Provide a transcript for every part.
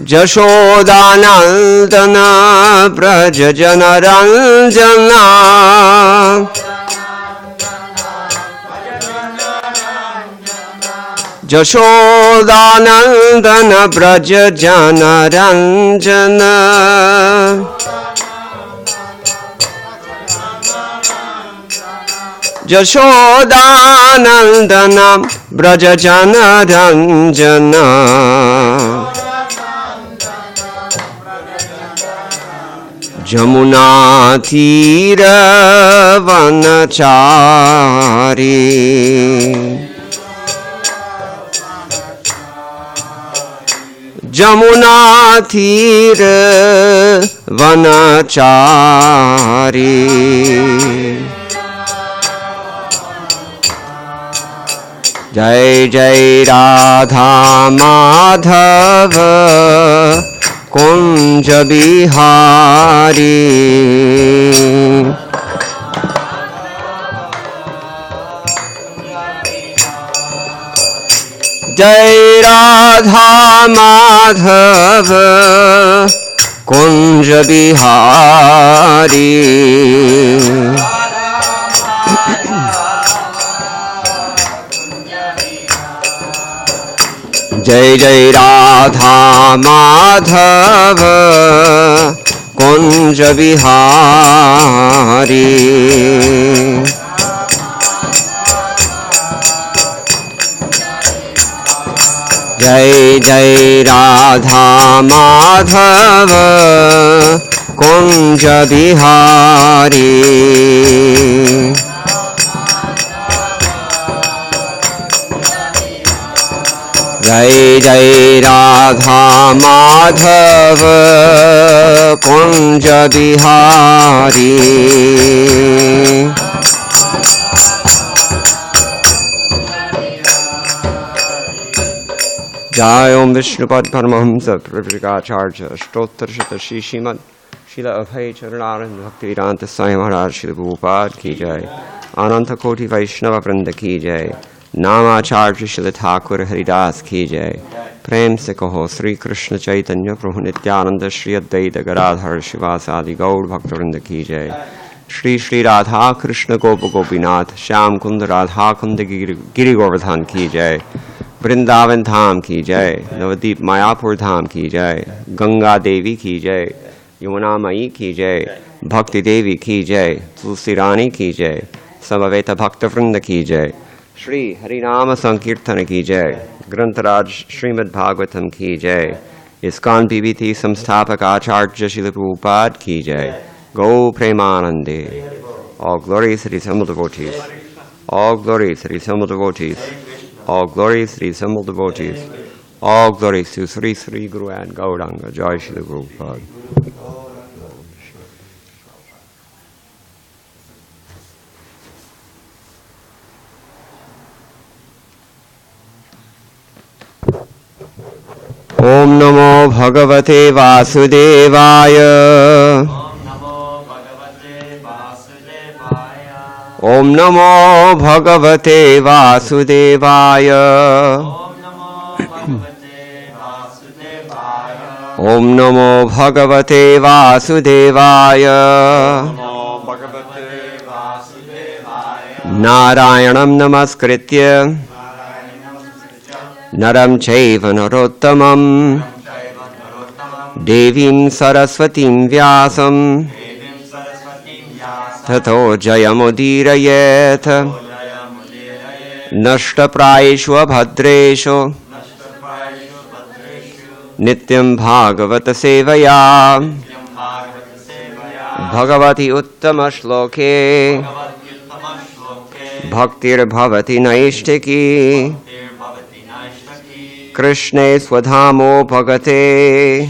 Jashodanandana Brajajanaranjana Jashodanandana Brajajanaranjana Jashodanandana Brajajanaranjana Jamuna Tira Vanachari Jamuna Tira Vanachari Jai Jai Radha Madhava Kunj Bihari Jai Radha Madhava Kunj Bihari Jai Jai Radha Madhava Kunj Bihari Jai Jai Radha Madhava Kunj Bihari Jai Jai Radha Madhava Kunj Bihari Jai Om Vishnupad Paramahamsa Pravritikacharya Ashtottara Shata Shri Srimad Srila Abhay Charanarand Bhaktivedanta Swami Maharaj Srila Prabhupada Ki Jai Ananta Koti Vaishnava Vrinda Ki Jai Namacharya Srila Thakur Haridas Ki Jai Prem Se Kaho Sri Krishna Chaitanya Prabhu Nityananda Shri Advaita Gadadhar Shivasadi Gaur Bhaktivinoda Ki Jai Shri Shri Radha Krishna Gopa Gopinath Shyam Kunda Radha Kunda Giri Govardhan Ki Jai Vrindavan Dham Ki Jai Navadip Mayapur Dham Ki Jai Ganga Devi Ki Jai Yamuna Mai Ki Jai Bhakti Devi Ki Jai Tulsi Rani Ki Jai Samaveta Bhakta Vrinda Ki Jai Shri Harinama Sankirtana Ki Jai Grantaraj Srimad Bhagavatam Ki Jai ISKCON PBT Samsthapak Acharya Srila Prabhupada Ki Jai Go Premanande All glories to the assembled devotees All glories to the assembled devotees All glories to the assembled devotees All glories to Sri Sri Guru and Gauranga Jai Srila Prabhupada Om Namo Bhagavate Vasudevaya Om Namo Bhagavate Vasudevaya Om Namo Bhagavate Vasudevaya Narayanam Namaskritya Naram Chaiva Narottamam Devim Saraswatim Vyasam Tato Jayamudirayet Nashtaprayeshu Bhadreshu Nityam Bhagavata Sevaya Bhagavati Uttama Shloke Bhaktir Bhavati Naishtiki Krishne Swadhamo Bhagate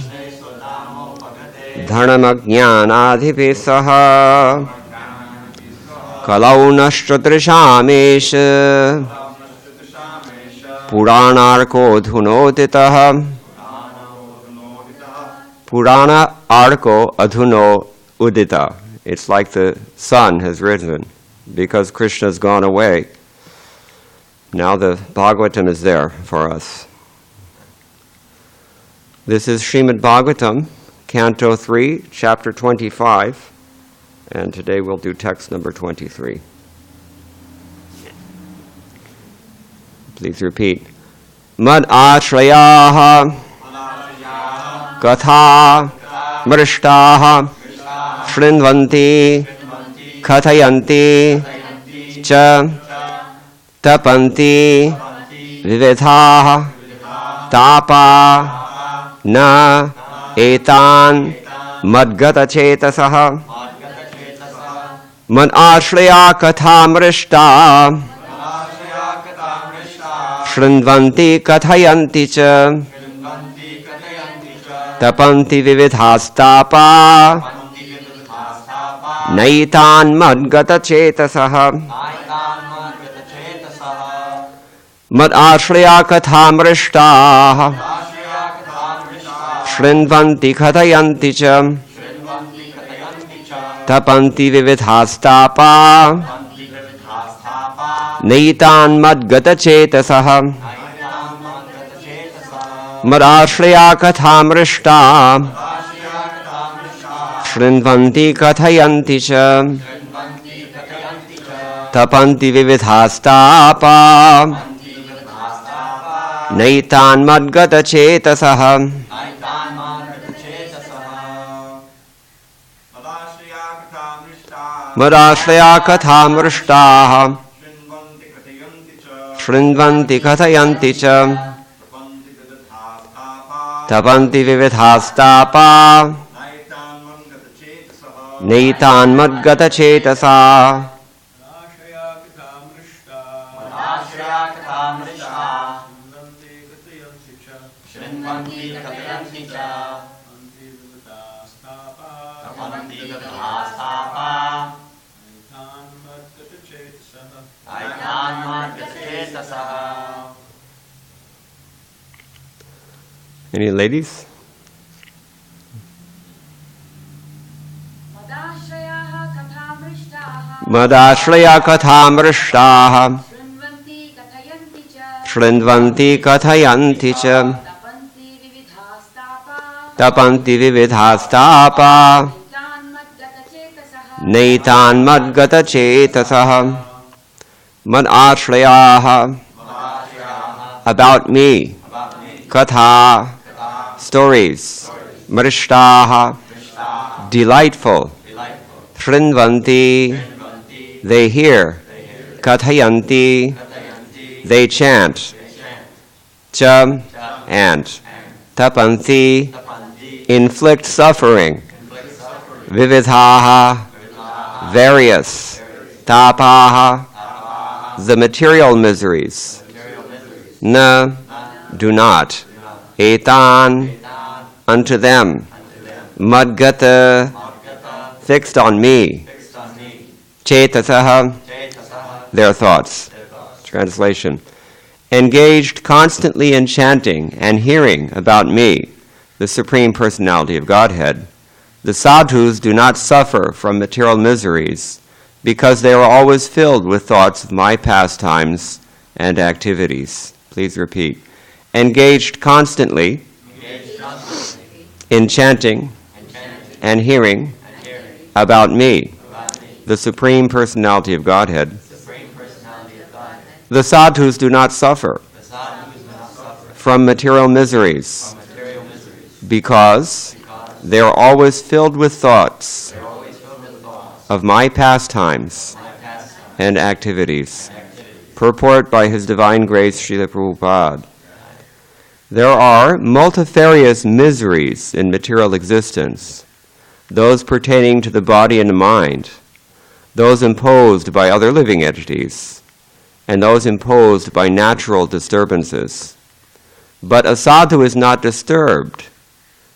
Dhanamajnanadhipisaha Kalau Nashtratrishamish Puranarko Dhunoditaha Purana Arko Adhuno Udita. It's like the sun has risen because Krishna's gone away. Now the Bhagavatam is there for us. This is Srimad Bhagavatam, Canto 3, Chapter 25, and today we'll do text number 23. Please repeat. Mad ashrayaha katha mrishtaha shrinvanti kathayanti cha tapanti vividhaha tapa na etan madgata chetasaha man ashraya kathamrishta shrinvanti kathayanti cha tapanti vividhastapa naitan madgata chetasaha mad ashraya kathamrishta shrinvanti kathayanti cha tapanti vividhastapa naitan madgata chetasaha madashraya kathamrishta shrinvanti kathayanti cha tapanti vividhastapa naitan madgata chetasaha madashraya kathamrishtaha shrinvanti kathayanti cha tapanti vividhastapa naitan madgata chetasaha Any ladies? Madashraya kathamrishtaha shrinvanti kathayanti cha tapanti vividhastapa naitan madgata chetasaha mad ashrayaha about me katha stories mrishtaha delightful shrinvanti they hear kathayanti they chant cha and tapanti inflict suffering vividhaha various tapaha the material miseries na do not etan unto them madgata fixed on me chetasaha their thoughts. Translation. Engaged constantly in chanting and hearing about me, the Supreme Personality of Godhead, the sadhus do not suffer from material miseries because they are always filled with thoughts of my pastimes and activities. Please repeat. Engaged constantly in chanting and hearing about me, the Supreme Personality of Godhead, the sadhus do not suffer from material miseries because they are always filled with thoughts of my pastimes and activities. Purport by His Divine Grace, Srila Prabhupada. There are multifarious miseries in material existence, those pertaining to the body and the mind, those imposed by other living entities, and those imposed by natural disturbances. But a sadhu is not disturbed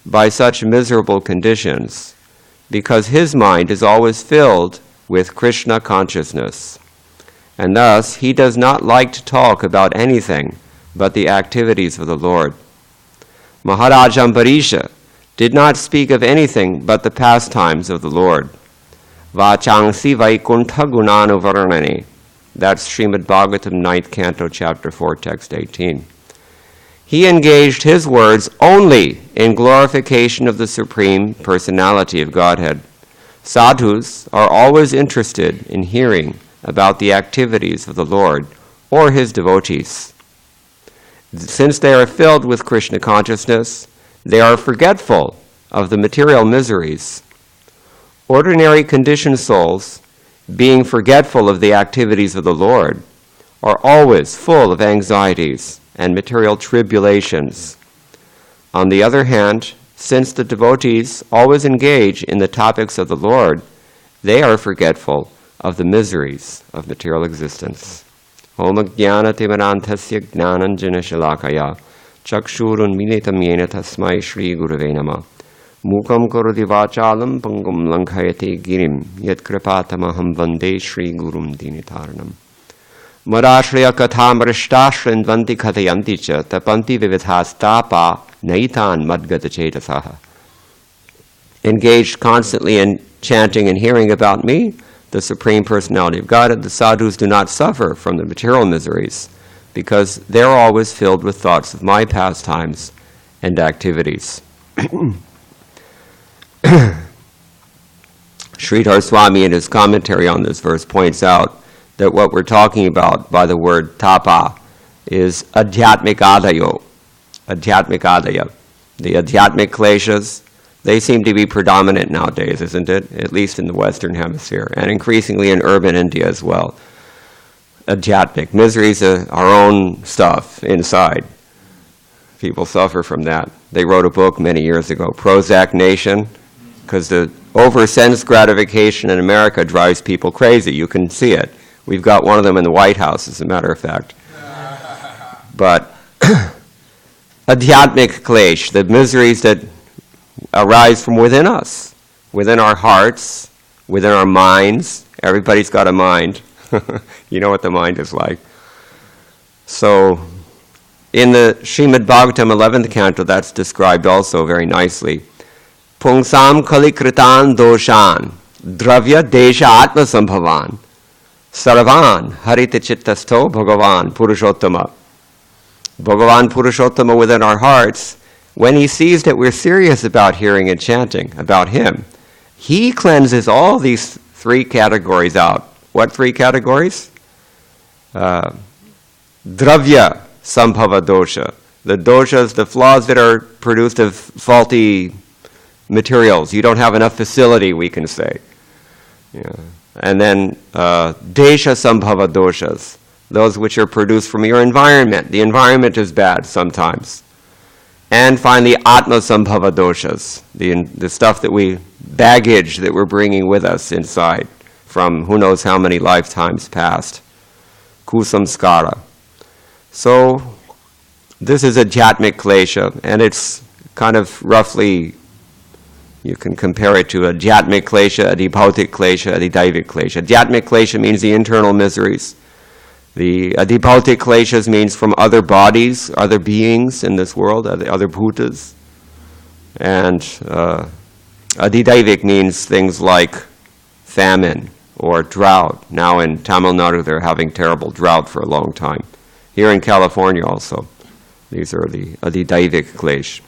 by such miserable conditions because his mind is always filled with Krishna consciousness. And thus, he does not like to talk about anything but the activities of the Lord. Maharaj Ambarisha did not speak of anything but the pastimes of the Lord. Vachangsi Vaikuntha Gunanu Varnani. That's Srimad Bhagavatam, 9th Canto, Chapter 4, Text 18. He engaged his words only in glorification of the Supreme Personality of Godhead. Sadhus are always interested in hearing about the activities of the Lord or his devotees. Since they are filled with Krishna consciousness, they are forgetful of the material miseries. Ordinary conditioned souls, being forgetful of the activities of the Lord, are always full of anxieties and material tribulations. On the other hand, since the devotees always engage in the topics of the Lord, they are forgetful of the miseries of material existence. Om jnana timarantasya jnananjana shalakaya chakshurun militam yena tasmai shri gurave namah mukam karoti vachalam pangum lankhayate girim yat kripatamaham vande shri gurum dinitaranam. Marashraya katham rishtashrin vanti kathayanti cha tapanti vividhastapa naitan madgata chetasaha. Engaged constantly in chanting and hearing about me, the Supreme Personality of Godhead, the sadhus do not suffer from the material miseries because they're always filled with thoughts of my pastimes and activities. Sridhar Swami, in his commentary on this verse, points out that what we're talking about by the word tapa is adhyatmik adaya. The adhyatmik kleshas, they seem to be predominant nowadays, isn't it? At least in the Western Hemisphere, and increasingly in urban India as well. Adhyatmik, miseries are our own stuff inside. People suffer from that. They wrote a book many years ago, Prozac Nation, because the over-sense gratification in America drives people crazy. You can see it. We've got one of them in the White House, as a matter of fact. But adhyatmik klesh, the miseries that arise from within us, within our hearts, within our minds. Everybody's got a mind. You know what the mind is like. So, in the Srimad Bhagavatam 11th canto, that's described also very nicely. Pungsam kalikritan doshan, dravya desha atma sambhavan, sarvan harita chittasto bhagavan purushottama. Bhagavan Purushottama within our hearts, when he sees that we're serious about hearing and chanting about him, he cleanses all these three categories out. What three categories? Dravya sambhava dosha. The doshas, the flaws that are produced of faulty materials. You don't have enough facility, we can say. Yeah. And then desha sambhava doshas, those which are produced from your environment. The environment is bad sometimes. And finally, atma sambhava doshas, the stuff that baggage that we're bringing with us inside from who knows how many lifetimes past. Kusamskara. So, this is adhyatmik klesha, and it's kind of roughly, you can compare it to adhyatmik klesha, adhibhautik klesha, adhidaivik klesha. Adhyatmik klesha means the internal miseries. The adhibhautik kleshas means from other bodies, other beings in this world, other bhutas. And adhidaivik means things like famine or drought. Now in Tamil Nadu they're having terrible drought for a long time. Here in California also. These are the adhidaivik klesh.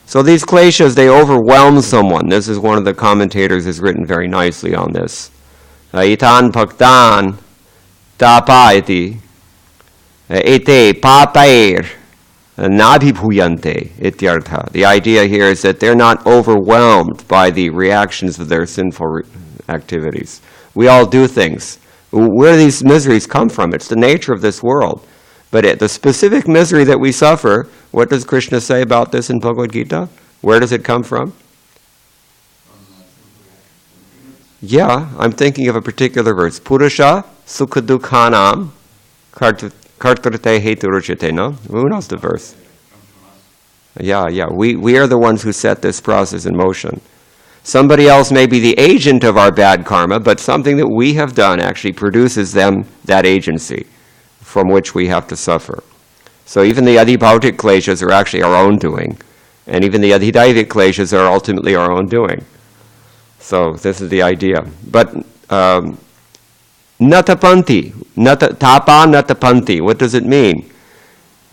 So these kleshas, they overwhelm someone. This is one of the commentators has written very nicely on this. Itan bhaktan tapaiti ete papair nabhibhuyante ityartha. The idea here is that they're not overwhelmed by the reactions of their sinful activities. We all do things. Where do these miseries come from? It's the nature of this world. But the specific misery that we suffer, what does Krishna say about this in Bhagavad Gita? Where does it come from? Yeah, I'm thinking of a particular verse. Purusha sukhadukhanam kartrate heturuchite, no? Who knows the verse? Yeah. We are the ones who set this process in motion. Somebody else may be the agent of our bad karma, but something that we have done actually produces that agency from which we have to suffer. So even the adhibhautik kleshas are actually our own doing, and even the adhidaivik kleshas are ultimately our own doing. So this is the idea. But Natapanti. Tapa natapanti. What does it mean?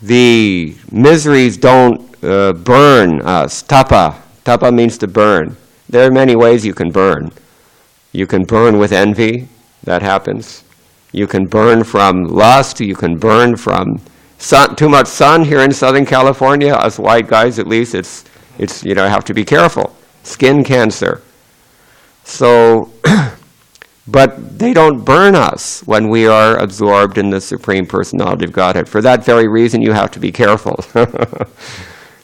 The miseries don't burn us. Tapa. Tapa means to burn. There are many ways you can burn. You can burn with envy. That happens. You can burn from lust. You can burn from too much sun here in Southern California. Us white guys, at least, it's have to be careful. Skin cancer. So, but they don't burn us when we are absorbed in the Supreme Personality of Godhead. For that very reason, you have to be careful.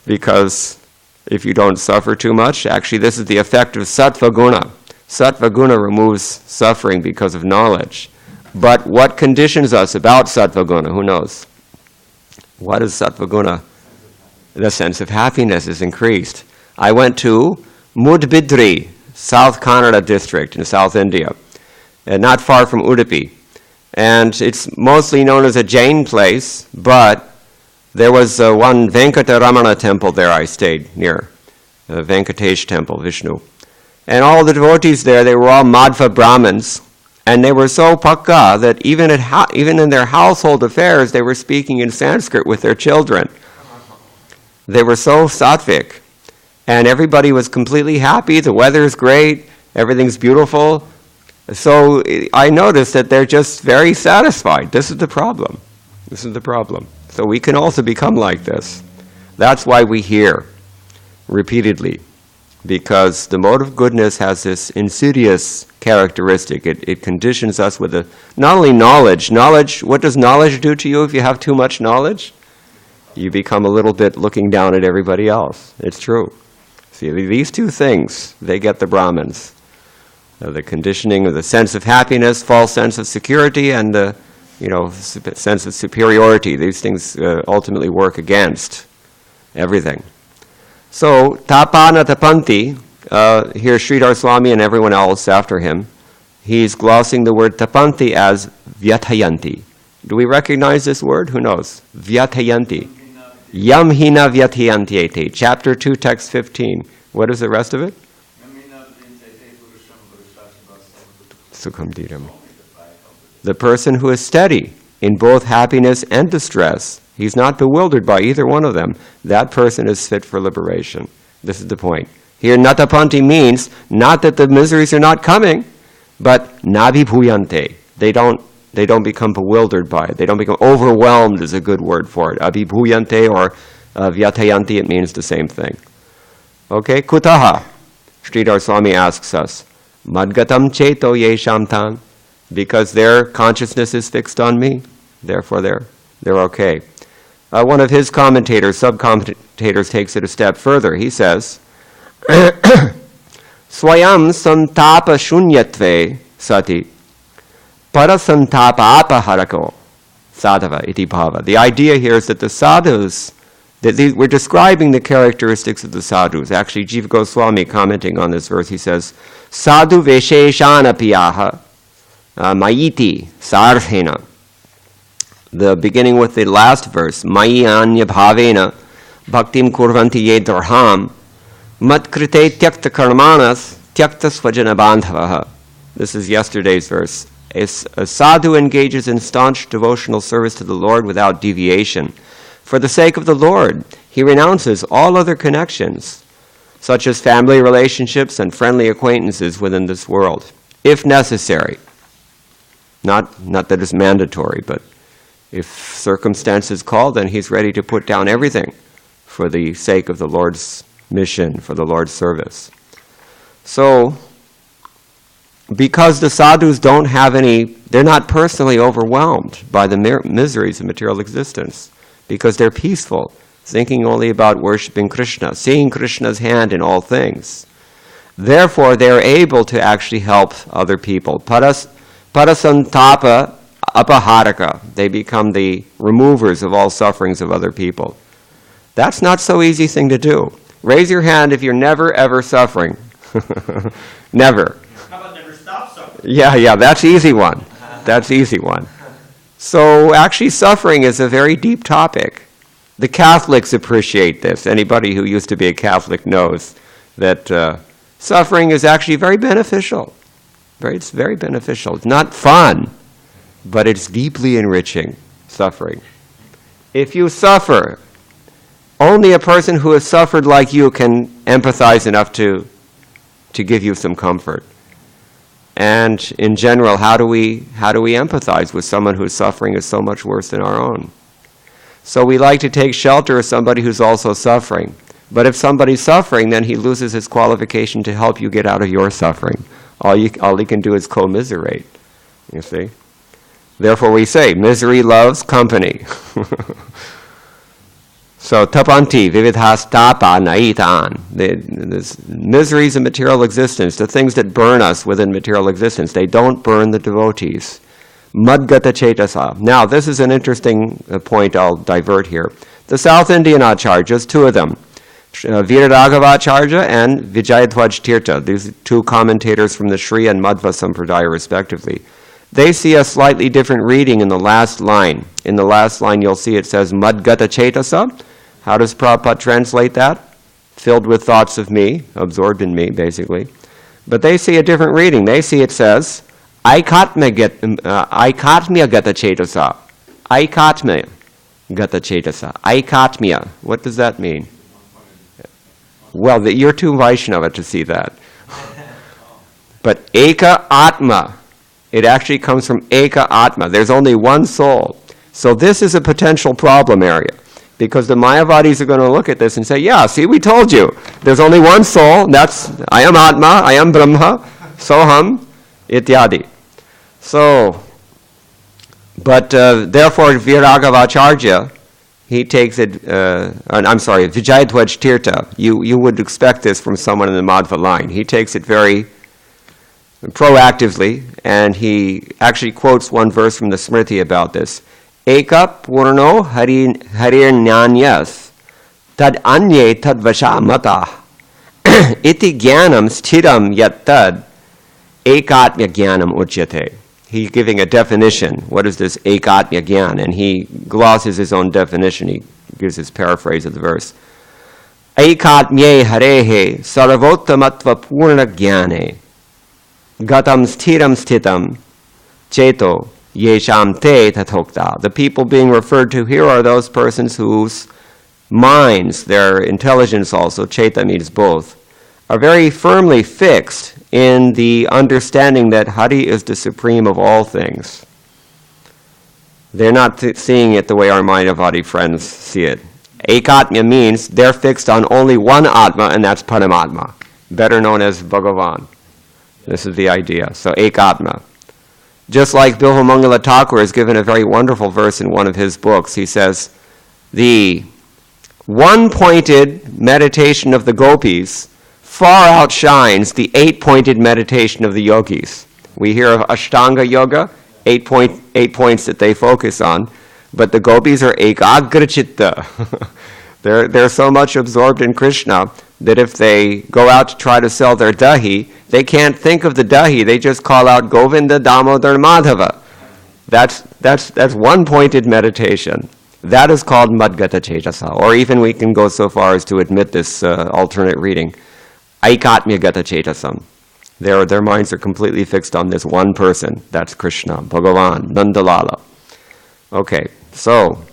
Because if you don't suffer too much, actually this is the effect of sattva guna. Sattva guna removes suffering because of knowledge. But what conditions us about sattva guna? Who knows? What is sattva guna? The sense of happiness is increased. I went to Mudbidri, South Kannada district in South India, not far from Udupi. And it's mostly known as a Jain place, but there was one Venkataramana temple there I stayed near, the Venkatesh temple, Vishnu. And all the devotees there, they were all Madhva Brahmins, and they were so pakka that even in their household affairs, they were speaking in Sanskrit with their children. They were so sattvic. And everybody was completely happy, the weather's great, everything's beautiful. So I noticed that they're just very satisfied. This is the problem. This is the problem. So we can also become like this. That's why we hear repeatedly. Because the mode of goodness has this insidious characteristic. It conditions us with not only knowledge. Knowledge, what does knowledge do to you if you have too much knowledge? You become a little bit looking down at everybody else. It's true. See, these two things, they get the Brahmins. The conditioning of the sense of happiness, false sense of security, and the sense of superiority. These things ultimately work against everything. So, tapana tapanti, here Sridhar Swami and everyone else after him, he's glossing the word tapanti as vyathayanti. Do we recognize this word? Who knows? Vyathayanti. Yam hina vyathayanti ete. Chapter 2, text 15. What is the rest of it? Sukham dhiram. The person who is steady in both happiness and distress, he's not bewildered by either one of them, that person is fit for liberation. This is the point. Here, natapanti means not that the miseries are not coming, but nabhibhuyante. They don't become bewildered by it. They don't become overwhelmed is a good word for it. Abhibhuyante or vyatayanti, it means the same thing. Okay, kutaha. Sridhar Swami asks us, madgatam cheto yesham tan. Because their consciousness is fixed on me, therefore they're okay. One of his commentators, sub-commentators, takes it a step further. He says, Swayam santapa shunyatve sati parasantapa apaharako sadhava iti bhava. The idea here is that the sadhus, we're describing the characteristics of the sadhus. Actually, Jiva Goswami, commenting on this verse, he says, sadhu vesheshana piyaha Mayiti sarthena. The beginning with the last verse, Mayi anya bhavena bhaktim kurvanti ye darham matkrite tyakta karmanas tyakta svajana bandhavaha. This is yesterday's verse. A sadhu engages in staunch devotional service to the Lord without deviation. For the sake of the Lord, he renounces all other connections, such as family relationships and friendly acquaintances within this world, if necessary. Not that it's mandatory, but if circumstances call, then he's ready to put down everything for the sake of the Lord's mission, for the Lord's service. So, because the sadhus don't have they're not personally overwhelmed by the miseries of material existence, because they're peaceful, thinking only about worshipping Krishna, seeing Krishna's hand in all things. Therefore, they're able to actually help other people. Parasantapa apaharaka. They become the removers of all sufferings of other people. That's not so easy thing to do. Raise your hand if you're never ever suffering. Never. How about never stop suffering? Yeah, that's easy one. That's easy one. So actually suffering is a very deep topic. The Catholics appreciate this. Anybody who used to be a Catholic knows that suffering is actually very beneficial. It's very beneficial. It's not fun. but it's deeply enriching, suffering. If you suffer, only a person who has suffered like you can empathize enough to give you some comfort. And in general, how do we empathize with someone whose suffering is so much worse than our own? So we like to take shelter of somebody who's also suffering. But if somebody's suffering, then he loses his qualification to help you get out of your suffering. All he can do is commiserate, you see. Therefore we say, misery loves company. So, tapanti vividhastapa naitan. The miseries of material existence, the things that burn us within material existence, they don't burn the devotees. Madgata cetasa. Now, this is an interesting point I'll divert here. The South Indian acharyas, two of them, Viraragavacharya and Vijayadhwaj Tirtha, these two commentators from the Sri and Madhva Sampradaya respectively, they see a slightly different reading in the last line. In the last line you'll see it says Madgata cetasa. How does Prabhupada translate that? Filled with thoughts of me, absorbed in me, basically. But they see a different reading. They see it says, Aikatmya gata cetasa. Aikatmya gata cetasa. Aikatmya. What does that mean? Well, you're too Vaishnava to see that. But Eka Atma. It actually comes from Eka Atma. There's only one soul. So this is a potential problem area. Because the Mayavadis are going to look at this and say, yeah, see, we told you. There's only one soul. That's, I am Atma, I am Brahma, Soham, ityadi. So, but therefore, Viragavacharya, he takes it, Vijayadhwaj Tirtha, you would expect this from someone in the Madhva line. He takes it very proactively, and he actually quotes one verse from the Smriti about this. Eka purno harir nyanyas tad anye tad vasha mata iti jnanam sthiram yat tad ekatmya jnanam uchyate. He's giving a definition. What is this ekatmya jnana? And he glosses his own definition. He gives his paraphrase of the verse. Ekatmye harehe saravottamatva purna jnane gatam sthiram sthitam cheto yesham te tathokta. The people being referred to here are those persons whose minds, their intelligence also, cheta means both, are very firmly fixed in the understanding that Hari is the supreme of all things. They're not seeing it the way our Mayavadi friends see it. Ekatmya means they're fixed on only one Atma, and that's Paramatma, better known as Bhagavan. This is the idea. So Ekatma. Just like Bilhamangala Thakur has given a very wonderful verse in one of his books. He says, the one-pointed meditation of the gopis far outshines the eight-pointed meditation of the yogis. We hear of Ashtanga Yoga, eight points that they focus on, but the gopis are ekagrachitta. They're so much absorbed in Krishna that if they go out to try to sell their dahi, they can't think of the dahi. They just call out Govinda Damodar Madhava. That's one-pointed meditation. That is called Madgata Cetasa. Or even we can go so far as to admit this alternate reading. Aikatmya Gata Cetasam. Their minds are completely fixed on this one person. That's Krishna, Bhagavan, Nandalala. Okay, so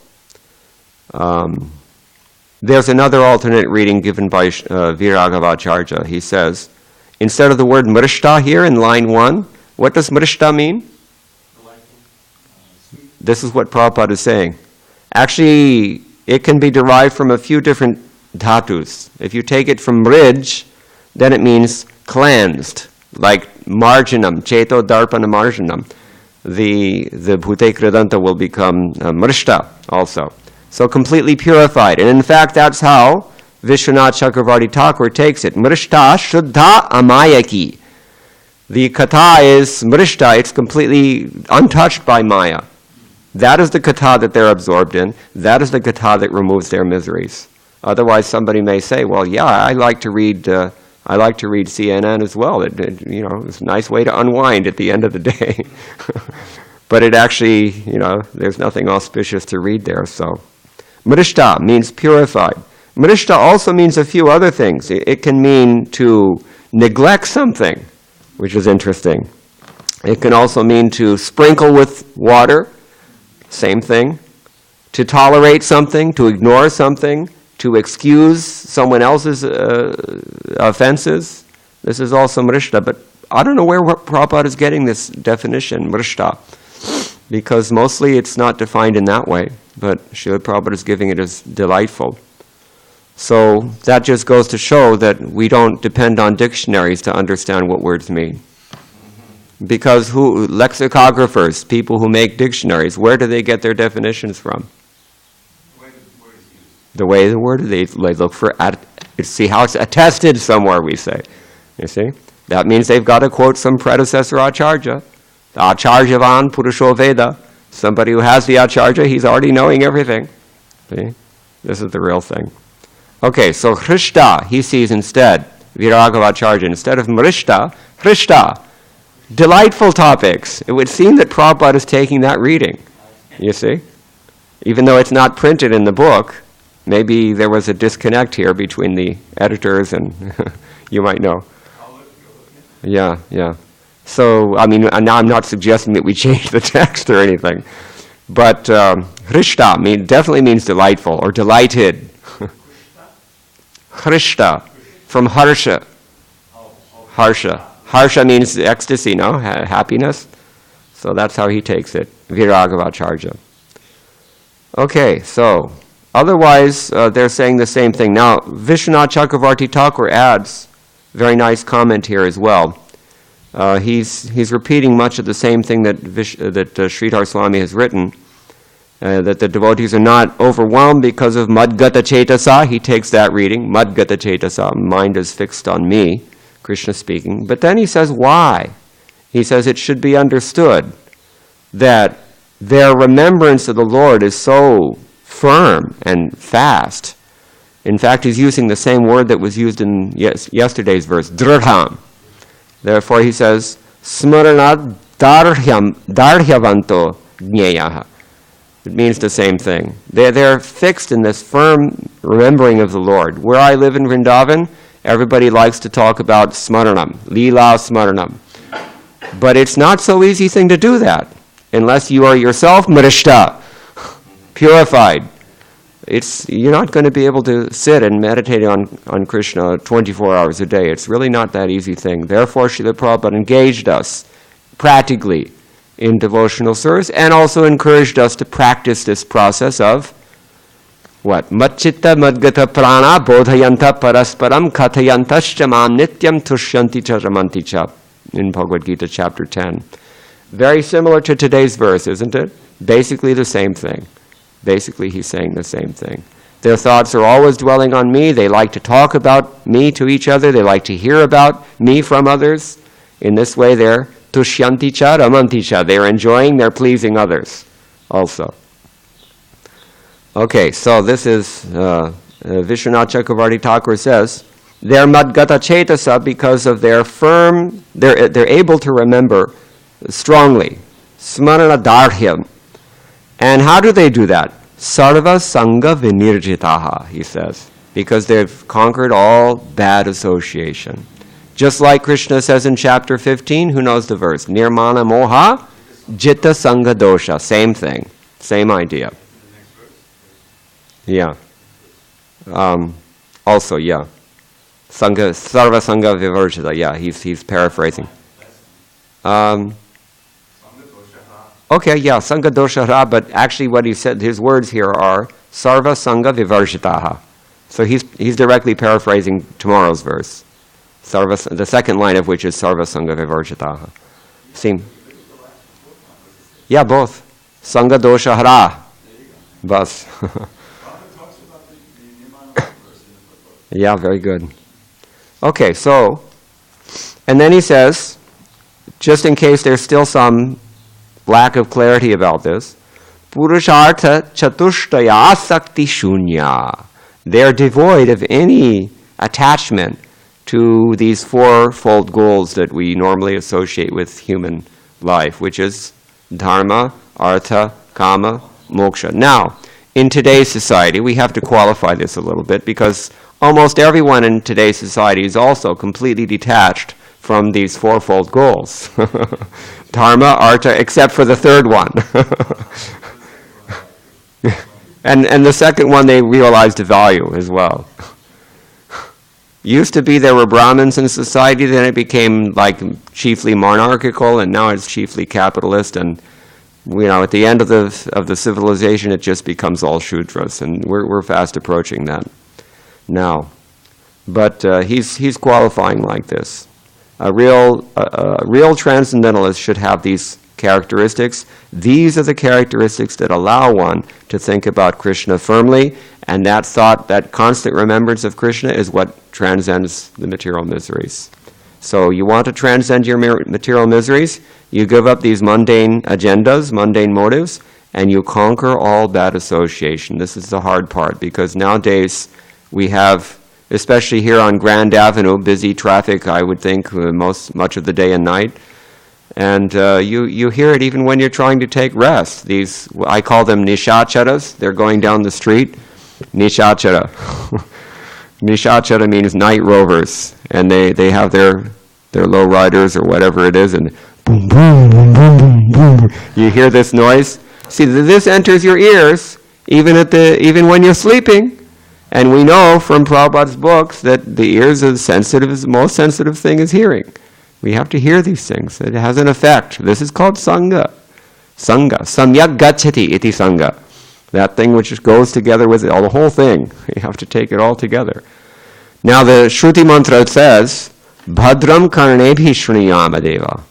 there's another alternate reading given by Viragavacharya. He says, instead of the word mrishta here in line 1, what does mrishta mean? This is what Prabhupada is saying. Actually, it can be derived from a few different dhatus. If you take it from mrij, then it means cleansed, like marjanam, cheto darpana marjanam. The bhute kridanta will become mrishta also. So completely purified. And in fact, that's how Vishwanath Chakravarti Thakur takes it. Mrishta shuddha amayaki. The katha is mrishta, it's completely untouched by maya. That is the katha that they're absorbed in. That is the katha that removes their miseries. Otherwise, somebody may say, well, yeah, I like to read CNN as well. It's a nice way to unwind at the end of the day. But it actually, there's nothing auspicious to read there, so. Mrishta means purified. Mrishta also means a few other things. It can mean to neglect something, which is interesting. It can also mean to sprinkle with water, same thing. To tolerate something, to ignore something, to excuse someone else's offenses. This is also mrishta, but I don't know where Prabhupada is getting this definition, mrishta, because mostly it's not defined in that way, but Srila Prabhupada is giving it as delightful. So that just goes to show that we don't depend on dictionaries to understand what words mean. Because lexicographers, people who make dictionaries, where do they get their definitions from? The way the word is used. They look for, see how it's attested somewhere, we say. You see? That means they've got to quote some predecessor acharya. The acharyavan purusho veda. Somebody who has the acharya, he's already knowing everything. See? This is the real thing. Okay, so Hrishta, he sees instead, Viragavacharya, instead of Mrishta, Hrishta. Delightful topics. It would seem that Prabhupada is taking that reading, you see? Even though it's not printed in the book, maybe there was a disconnect here between the editors and you might know. Yeah. So, I mean, now I'm not suggesting that we change the text or anything. But Hrishta definitely means delightful or delighted. Hrishta, from Harsha. Harsha. Harsha means ecstasy, no? Happiness. So that's how he takes it, Viragavacharya. Okay, so otherwise they're saying the same thing. Now, Vishwanath Chakravarti Thakur adds very nice comment here as well. He's repeating much of the same thing that Sridhar Swami has written, that the devotees are not overwhelmed because of madgata cetasa. He takes that reading, madgata cetasa, mind is fixed on me. Krishna speaking. But then he says, why? He says it should be understood that their remembrance of the Lord is so firm and fast. In fact, he's using the same word that was used in yesterday's verse, dhrham. Therefore, he says, smaranat darhyavanto jneyah. It means the same thing. They're fixed in this firm remembering of the Lord. Where I live in Vrindavan, everybody likes to talk about smaranam, lila smaranam. But it's not so easy thing to do that unless you are yourself mrishta, purified. You're not going to be able to sit and meditate on Krishna 24 hours a day. It's really not that easy thing. Therefore, Srila Prabhupada engaged us practically in devotional service and also encouraged us to practice this process of what? Matchitta madgata prana bodhayanta parasparam kathayantascha mam nityam tushyanti cha ramanti cha, in Bhagavad Gita chapter 10. Very similar to today's verse, isn't it? Basically the same thing. Basically he's saying the same thing. Their thoughts are always dwelling on me. They like to talk about me to each other. They like to hear about me from others. In this way they're tushyanti cha ramanti cha. They're enjoying, they're pleasing others also. Okay, so this is, Vishwanath Chakravarti Thakur says, they're madgata cetasa because of their firm, they're able to remember strongly, smarana darhyam. And how do they do that? Sarva sangha vinirjitaha, he says, because they've conquered all bad association. Just like Krishna says in chapter 15, who knows the verse? Nirmana moha jitta sangha dosha, same thing, same idea. Yeah. Also, yeah. Sangha, sarva sangha vivarjita. Yeah, he's paraphrasing. Okay, yeah, sangha dosha, but actually what he said, his words here are sarva sangha vivarjitaha. So he's directly paraphrasing tomorrow's verse. The second line of which is sarva sangha vivarjitaha. Same. Yeah, both. Sangha dosha hara. Bas. Yeah, very good. Okay, so, and then he says, just in case there's still some lack of clarity about this, Purushartha chatushtaya sakti shunya. They're devoid of any attachment to these fourfold goals that we normally associate with human life, which is dharma, artha, kama, moksha. Now, in today's society, we have to qualify this a little bit because almost everyone in today's society is also completely detached from these fourfold goals. Dharma, artha, except for the third one. and the second one they realized the value as well. Used to be there were Brahmins in society, then it became like chiefly monarchical, and now it's chiefly capitalist, and at the end of the civilization it just becomes all Shudras, and we're fast approaching that now. But he's qualifying like this. A real transcendentalist should have these characteristics. These are the characteristics that allow one to think about Krishna firmly, and that thought, that constant remembrance of Krishna is what transcends the material miseries. So you want to transcend your material miseries, you give up these mundane agendas, mundane motives, and you conquer all bad association. This is the hard part, because nowadays we have, especially here on Grand Avenue, busy traffic, I would think, much of the day and night. And you hear it even when you're trying to take rest. These, I call them nishacharas. They're going down the street. Nishachara. Nishachara means night rovers. And they have their low riders or whatever it is, and boom, boom, boom, boom, boom, boom. You hear this noise? See, this enters your ears even when you're sleeping. And we know from Prabhupada's books that the ears are the most sensitive thing is hearing. We have to hear these things. It has an effect. This is called sangha. Sangha. Samyak gacchati iti sangha. That thing which goes together with it, the whole thing. You have to take it all together. Now the Shruti mantra says, Bhadram karnebhi shruniyama deva.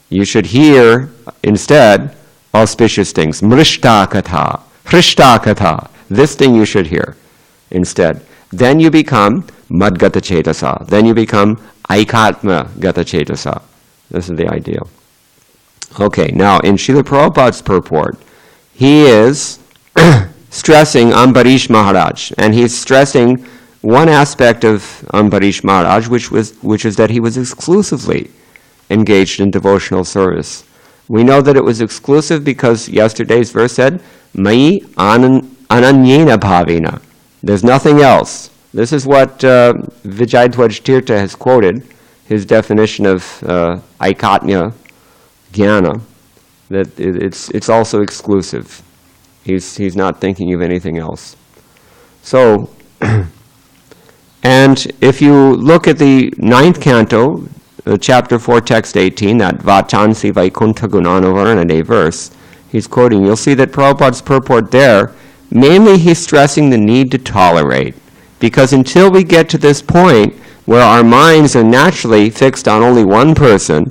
You should hear, instead, auspicious things. Mrishta katha. Hrishta katha. This thing you should hear instead. Then you become madgata cetasa. Then you become aikatma gata cetasa. This is the ideal. Okay, now in Srila Prabhupada's purport, he is stressing Ambarish Maharaj, and he's stressing one aspect of Ambarish Maharaj, which is that he was exclusively engaged in devotional service. We know that it was exclusive because yesterday's verse said, Mai ananyena bhavena. There's nothing else. This is what Vijayadhwaj Tirtha has quoted, his definition of aikatmya jnana, that it's also exclusive. He's not thinking of anything else. So, and if you look at the 9th canto, chapter 4, text 18, that Vachansi Vaikuntha Gunanavarnane verse, he's quoting, you'll see that Prabhupada's purport there, mainly he's stressing the need to tolerate. Because until we get to this point where our minds are naturally fixed on only one person,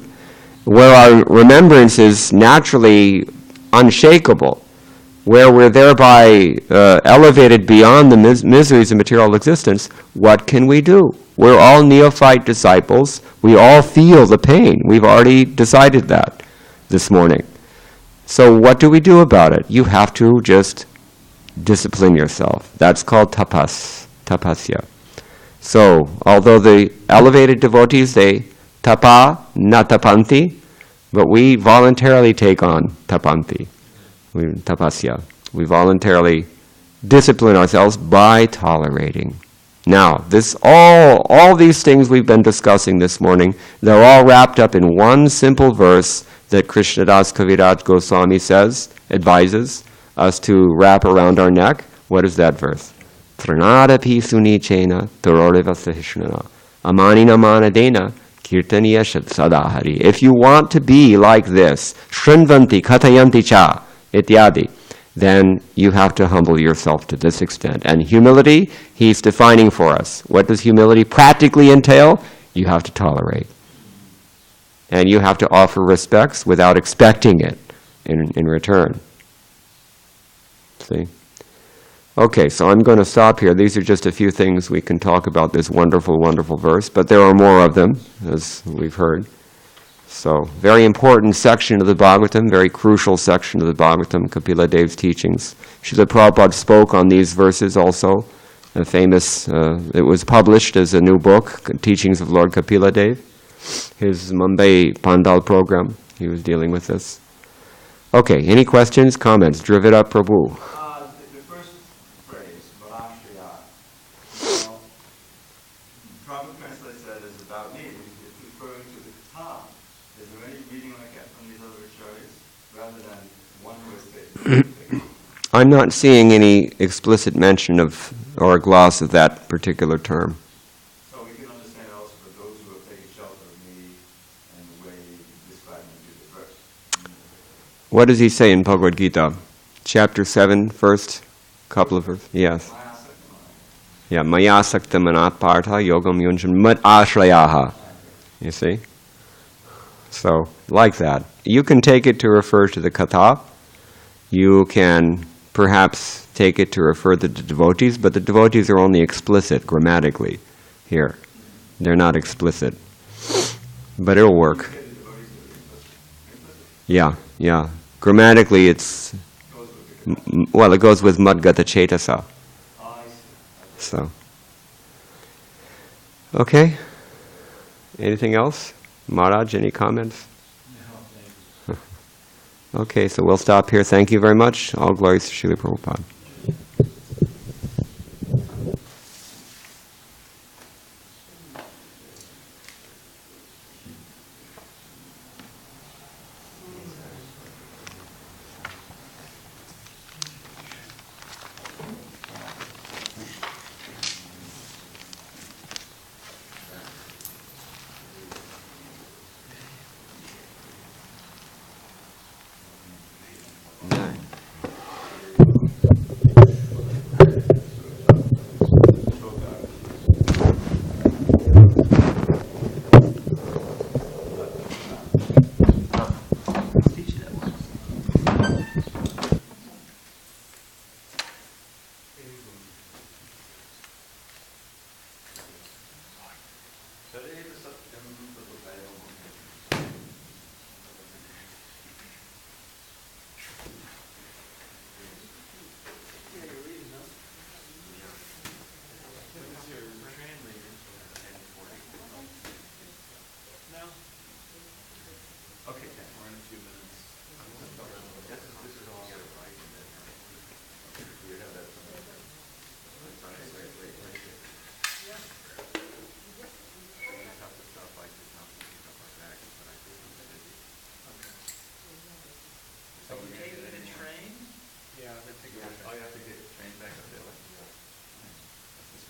where our remembrance is naturally unshakable, where we're thereby elevated beyond the miseries of material existence, what can we do? We're all neophyte disciples. We all feel the pain. We've already decided that this morning. So what do we do about it? You have to just discipline yourself. That's called tapasya. So, although the elevated devotees, they tapa na tapanti, but we voluntarily take on tapanti. Tapasya. We voluntarily discipline ourselves by tolerating. Now, all these things we've been discussing this morning, they're all wrapped up in one simple verse that Krishnadas Kaviraj Goswami advises us to wrap around our neck. What is that verse? Tranadapi sunichena tororeva sahishnana amanina manadena kirtaniya sadahari. If you want to be like this, shrinvanti katayanti cha ityadi, then you have to humble yourself to this extent. And humility, he's defining for us. What does humility practically entail? You have to tolerate. And you have to offer respects without expecting it in return. See? Okay, so I'm going to stop here. These are just a few things we can talk about this wonderful, wonderful verse, but there are more of them, as we've heard. So, very important section of the Bhagavatam, very crucial section of the Bhagavatam, Kapila Dev's teachings. Srila Prabhupada spoke on these verses also. A famous, it was published as a new book, Teachings of Lord Kapila Dev. His Mumbai Pandal program, he was dealing with this. Okay, any questions, comments? Dravida Prabhu. The first phrase, Balashriya, Prabhupada translates that as about me. It's referring to the I'm not seeing any explicit mention of or a gloss of that particular term. So we can understand also that those who have taken shelter of me and the way described in the verse. What does he say in Bhagavad Gita? Chapter 7, first couple of verses. Yes. Yeah, maya sakta manatpartha yogam yunjan mad ashrayaha. You see? So, like that. You can take it to refer to the katha. You can perhaps take it to refer to the devotees, but the devotees are only explicit grammatically here. They're not explicit. But it'll work. Yeah, yeah. Grammatically it's, well, it goes with madgata cetasa. So, okay. Anything else? Maharaj, any comments? No, okay, so we'll stop here. Thank you very much. All glories to Srila Prabhupada.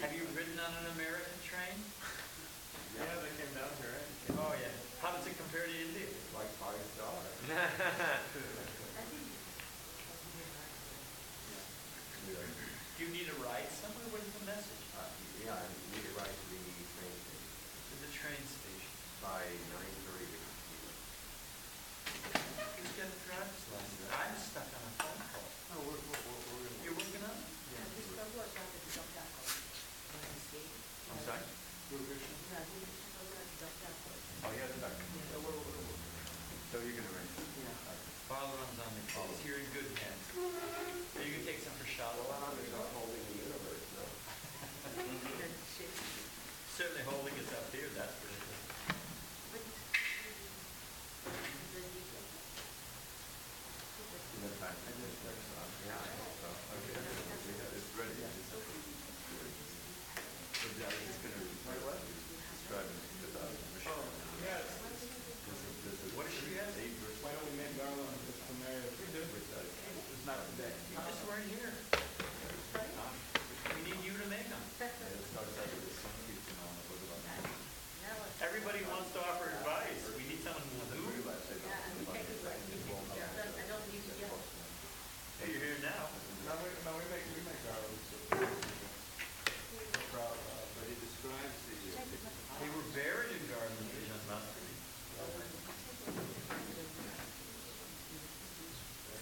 Have you ridden on an American train? Yeah, they came down here, right? Oh, yeah. How does it compare to India? Like $5. Do you need a ride somewhere? What is the message? Yeah, I need a ride to the train station To the train station. by 9:30. Who's got a driver's license? I'm stuck on a phone call. Oh, we're You're working on it? Yeah. I'm sorry? Oh, yeah, the back. So you're going to rent? Father runs on the case. You're in good hands. Are you going to take some for Shalom? There's not holding the universe, no. Certainly holding us up here, that's for sure. Yeah, I hope so. Okay, it's ready. It's going to describe it to the mission. What does she have? Why don't we make Garland just from there? It's not today. You just weren't here. We need you to make them. Everybody wants to offer advice. We need someone who will do. Hey, you're here now. No, we make Garland. But he describes the... They were buried in Garland in Masri.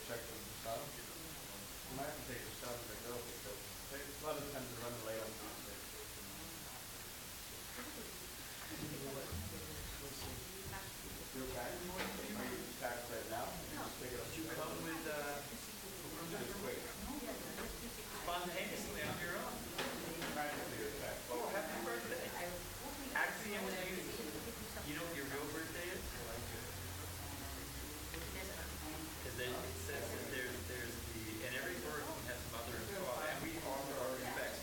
Check them for stuff. You might have to take the stuff as I go because a lot of times they're running late on Tuesday. You okay? Are you packed right now? Did you come with Just wait. spontaneously on your own? Oh, happy birthday. Actually, it was you. You know what your real birthday is? Because it says that there's the, and every birth has mother and father, and we offer our respects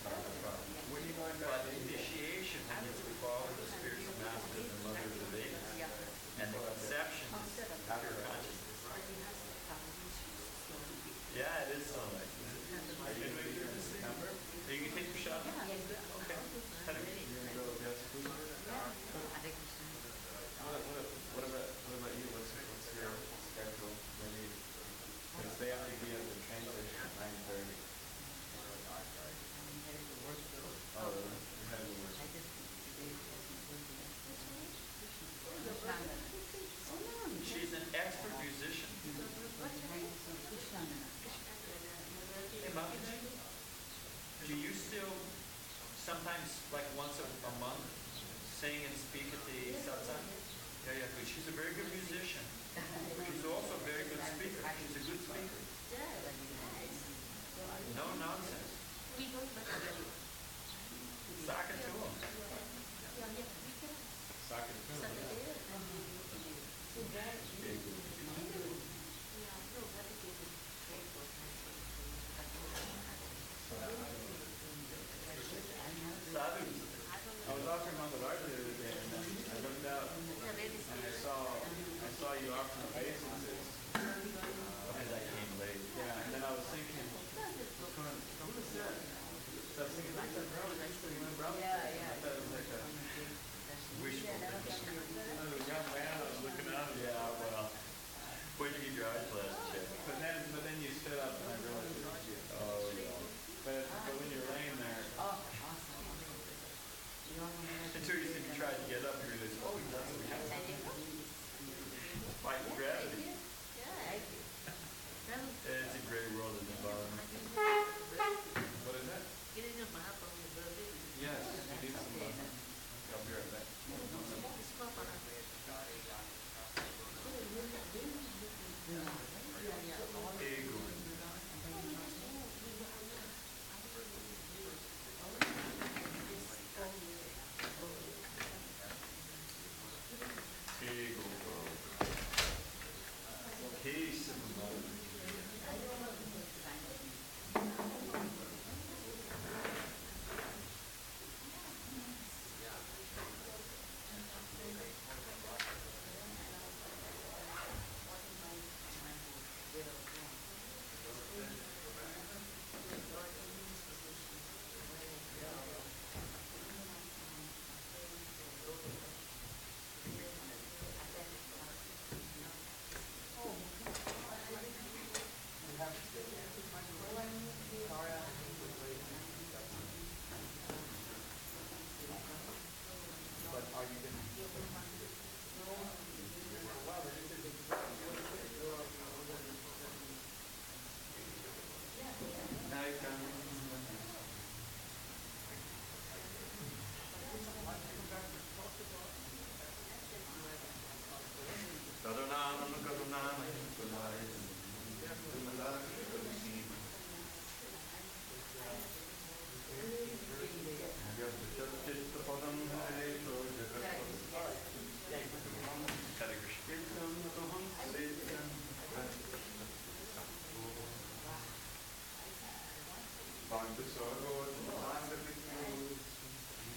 bhakti thing? Do you still sometimes, like once a month, sing and speak at the satsang? Yeah, because she's a very good musician. She's also a very good speaker. She's a good speaker. No nonsense. Sock it to him. Sock it to him. Sadhu. I was off in Mangalardi the other day, and I looked out, and I saw you off in the basin. As I came late. Yeah, and then I was thinking, who is that? So I was thinking, that's that brother next to my brother. I thought it was like a Wishful thinking. young man. I was looking out. Yeah, well, where'd you get your eyes last check? But then you stood up, and I realized it was you. Oh, yeah. But when you're laying there, Until you tried to get up, you realized, oh, that's what happened. Fighting gravity. It's a great world in the environment. what is that? Yes, you need some. I'll be right back. Ego. Ego. Peace in the moment.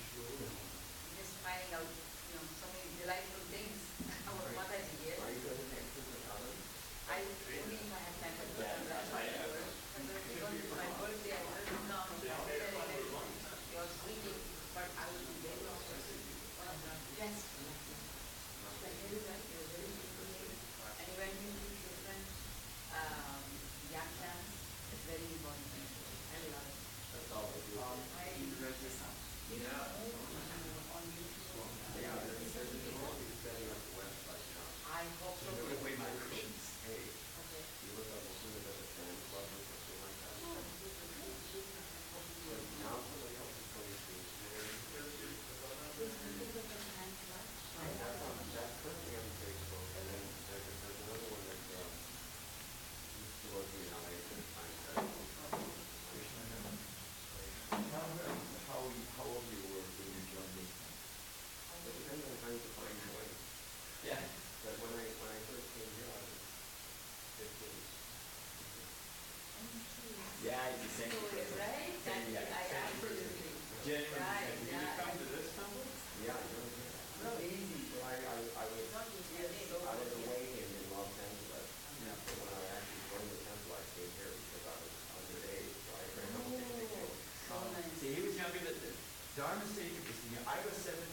Just finding out, so many delightful things about Mataji here. I only if I have time for because my birthday, I couldn't come. You're sweeting, but I will be very honest. One of the best blessings. Like everybody, you're very beautiful. And when you do different yakshan, it's very important. I love it. That's all we do. I enjoy this. Yeah. On YouTube. I hope so. Wait, my Christians. Okay. You look up Srimad as a fan club or something like that. Now somebody else is going to that's currently on Facebook, and then there's another one that was in LA at the time. How old you were when you joined this? It depends on how you define joy. Yeah. But when I first came here, I was 15. Yeah, it's the same. Right? I absolutely. Genuine. Right, Did you come to this town? Yeah, I know. Not easy. So I was away in Los Angeles. Yeah. But when I actually joined the temple, I came here because I was underage. So I ran up with the So nice. See, he was younger than Dharma's taken this. I was 17.